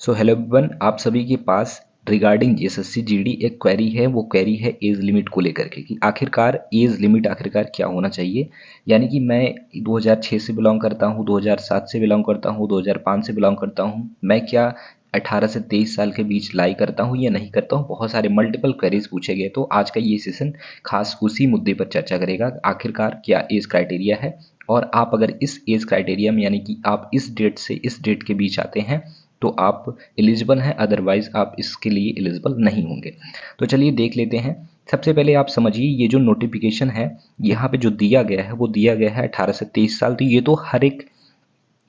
So hello everyone, आप सभी के पास रिगार्डिंग जीएसएससी जीडी एक क्वेरी है। वो क्वेरी है एज लिमिट को लेकर के कि आखिरकार एज लिमिट आखिरकार क्या होना चाहिए। यानी कि मैं 2006 से बिलोंग करता हूँ, 2007 से बिलोंग करता हूँ, 2005 से बिलोंग करता हूँ, मैं क्या 18 से 23 साल के बीच लाई करता हूँ या नहीं करता हूँ। बहुत सारे मल्टीपल क्वेरीज पूछे गए, तो आज का ये सेशन खास उसी मुद्दे पर चर्चा करेगा, आखिरकार क्या एज क्राइटेरिया है। और आप अगर इस एज क्राइटेरिया में यानी कि आप इस डेट से इस डेट के बीच आते हैं तो आप एलिजिबल हैं, अदरवाइज आप इसके लिए एलिजिबल नहीं होंगे। तो चलिए देख लेते हैं। सबसे पहले आप समझिए, ये जो नोटिफिकेशन है यहाँ पे जो दिया गया है वो दिया गया है 18 से 23 साल। तो ये तो हर एक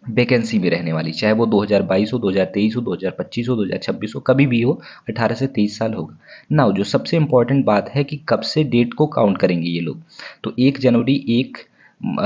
वैकेंसी में रहने वाली, चाहे वो 2022 हो, 2023 हो, 2025 हो, 2026 हो, कभी भी हो, 18 से 23 साल होगा ना। जो सबसे इंपॉर्टेंट बात है कि कब से डेट को काउंट करेंगे ये लोग। तो 1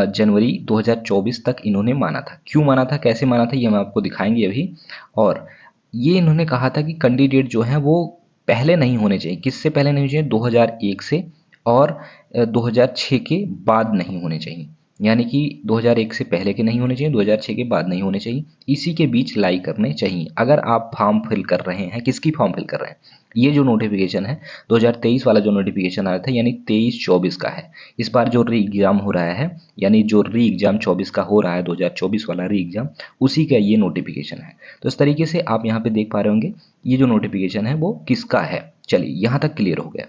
जनवरी 2024 तक इन्होंने माना था। क्यों माना था, कैसे माना था, ये हम आपको दिखाएंगे अभी। और ये इन्होंने कहा था कि कैंडिडेट जो हैं वो पहले नहीं होने चाहिए। किससे पहले नहीं होने चाहिए? 2001 से, और 2006 के बाद नहीं होने चाहिए। यानी कि 2001 से पहले के नहीं होने चाहिए, 2006 के बाद नहीं होने चाहिए, इसी के बीच लाई करने चाहिए। अगर आप फॉर्म फिल कर रहे हैं, किसकी फॉर्म फिल कर रहे हैं, ये जो नोटिफिकेशन है 2023 वाला जो नोटिफिकेशन आया था, यानी 23-24 का है। इस बार जो री एग्जाम हो रहा है, यानी जो री एग्जाम 24 का हो रहा है, 2024 वाला री एग्जाम, उसी का ये नोटिफिकेशन है। तो इस तरीके से आप यहाँ पे देख पा रहे होंगे ये जो नोटिफिकेशन है वो किसका है। चलिए यहाँ तक क्लियर हो गया।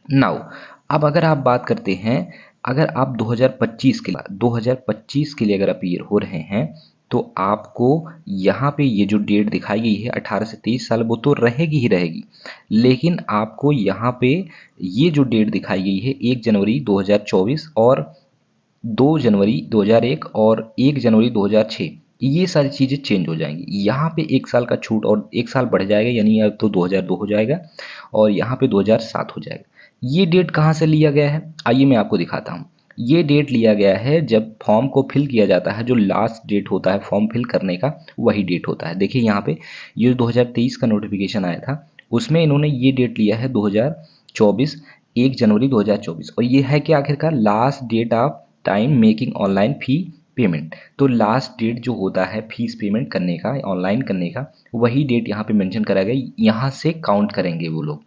नाउ अब अगर आप बात करते हैं, अगर आप 2025 के लिए अगर अपीयर हो रहे हैं तो आपको यहाँ पे ये जो डेट दिखाई गई है 18 से 23 साल, वो तो रहेगी ही रहेगी। लेकिन आपको यहाँ पे ये जो डेट दिखाई गई है 1 जनवरी 2024 और 2 जनवरी 2001 और 1 जनवरी 2006, ये सारी चीज़ें चेंज हो जाएंगी। यहाँ पे 1 साल का छूट और 1 साल बढ़ जाएगा, यानी अब तो 2002 हो जाएगा और यहाँ पे 2007 हो जाएगा। ये डेट कहाँ से लिया गया है, आइए मैं आपको दिखाता हूँ। ये डेट लिया गया है जब फॉर्म को फिल किया जाता है, जो लास्ट डेट होता है फॉर्म फिल करने का, वही डेट होता है। देखिए यहाँ पे ये 2023 का नोटिफिकेशन आया था, उसमें इन्होंने ये डेट लिया है 2024, 1 जनवरी 2024, और ये है कि आखिरकार last date of time making online fee payment. तो लास्ट डेट जो होता है फीस पेमेंट करने का, ऑनलाइन करने का, वही डेट यहाँ पे मेंशन करा गया। यहाँ से काउंट करेंगे वो लोग,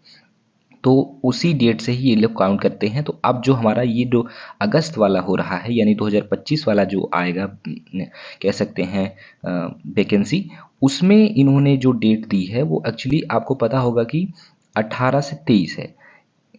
तो उसी डेट से ही ये लोग काउंट करते हैं। तो अब जो हमारा ये जो अगस्त वाला हो रहा है, यानी 2025 वाला जो आएगा, कह सकते हैं वैकेंसी, उसमें इन्होंने जो डेट दी है वो एक्चुअली आपको पता होगा कि 18 से 23 है।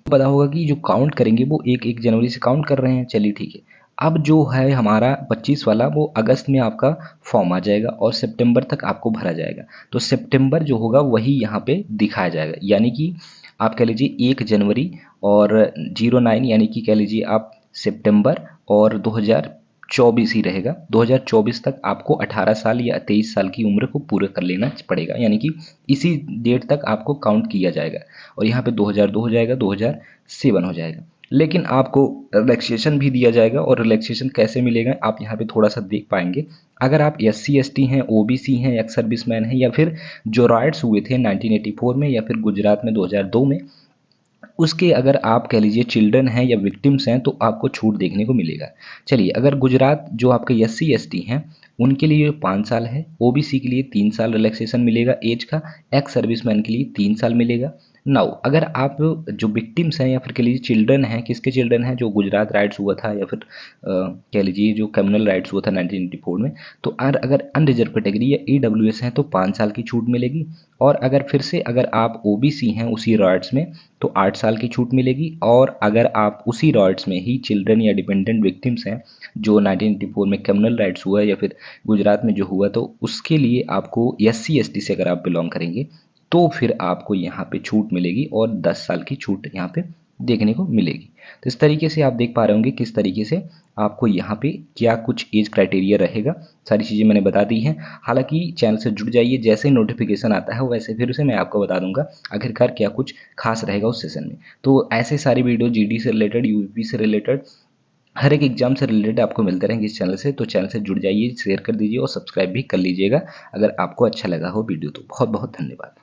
पता होगा कि जो काउंट करेंगे वो 1 जनवरी से काउंट कर रहे हैं। चलिए ठीक है। अब जो है हमारा 25 वाला, वो अगस्त में आपका फॉर्म आ जाएगा और सितंबर तक आपको भरा जाएगा। तो सितंबर जो होगा वही यहाँ पे दिखाया जाएगा, यानी कि आप कह लीजिए 1 जनवरी और 09, यानी कि कह लीजिए आप सितंबर, और 2024 ही रहेगा। 2024 तक आपको 18 साल या 23 साल की उम्र को पूरा कर लेना पड़ेगा, यानी कि इसी डेट तक आपको काउंट किया जाएगा। और यहाँ पे 2002 हो जाएगा, 2007 हो जाएगा। लेकिन आपको रिलैक्सेशन भी दिया जाएगा, और रिलैक्सेशन कैसे मिलेगा आप यहाँ पे थोड़ा सा देख पाएंगे। अगर आप SC ST हैं, OBC हैं, एक्स सर्विसमैन हैं, या फिर जो राइट्स हुए थे 1984 में या फिर गुजरात में 2002 में, उसके अगर आप कह लीजिए चिल्ड्रन हैं या विक्टिम्स हैं, तो आपको छूट देखने को मिलेगा। चलिए, अगर गुजरात जो आपके SC ST हैं उनके लिए 5 साल है, OBC के लिए 3 साल रिलैक्सेशन मिलेगा एज का, एक्स सर्विसमैन के लिए 3 साल मिलेगा। नाउ अगर आप जो विक्टिम्स हैं या फिर कह लीजिए चिल्ड्रन हैं, किसके चिल्ड्रन हैं, जो गुजरात राइट्स हुआ था या फिर कह लीजिए जो कम्युनल राइट्स हुआ था 1984 में, तो अगर अनरिजर्व कैटेगरी या EWS हैं तो 5 साल की छूट मिलेगी। और अगर फिर से अगर आप OBC हैं उसी राइट्स में, तो 8 साल की छूट मिलेगी। और अगर आप उसी राइट्स में ही चिल्ड्रन या डिपेंडेंट विक्टिम्स हैं, जो 1984 में कम्युनल राइट्स हुआ या फिर गुजरात में जो हुआ, तो उसके लिए आपको SC ST से अगर आप बिलोंग करेंगे तो फिर आपको यहाँ पे छूट मिलेगी, और 10 साल की छूट यहाँ पे देखने को मिलेगी। तो इस तरीके से आप देख पा रहे होंगे किस तरीके से आपको यहाँ पे क्या कुछ एज क्राइटेरिया रहेगा। सारी चीज़ें मैंने बता दी हैं। हालांकि चैनल से जुड़ जाइए, जैसे नोटिफिकेशन आता है वैसे फिर से मैं आपको बता दूंगा आखिरकार क्या कुछ खास रहेगा उस सेशन में। तो ऐसे सारी वीडियो GD से रिलेटेड, UP से रिलेटेड, हर एक एग्जाम से रिलेटेड आपको मिलते रहेंगे इस चैनल से। तो चैनल से जुड़ जाइए, शेयर कर दीजिए और सब्सक्राइब भी कर लीजिएगा अगर आपको अच्छा लगा हो वीडियो। तो बहुत बहुत धन्यवाद।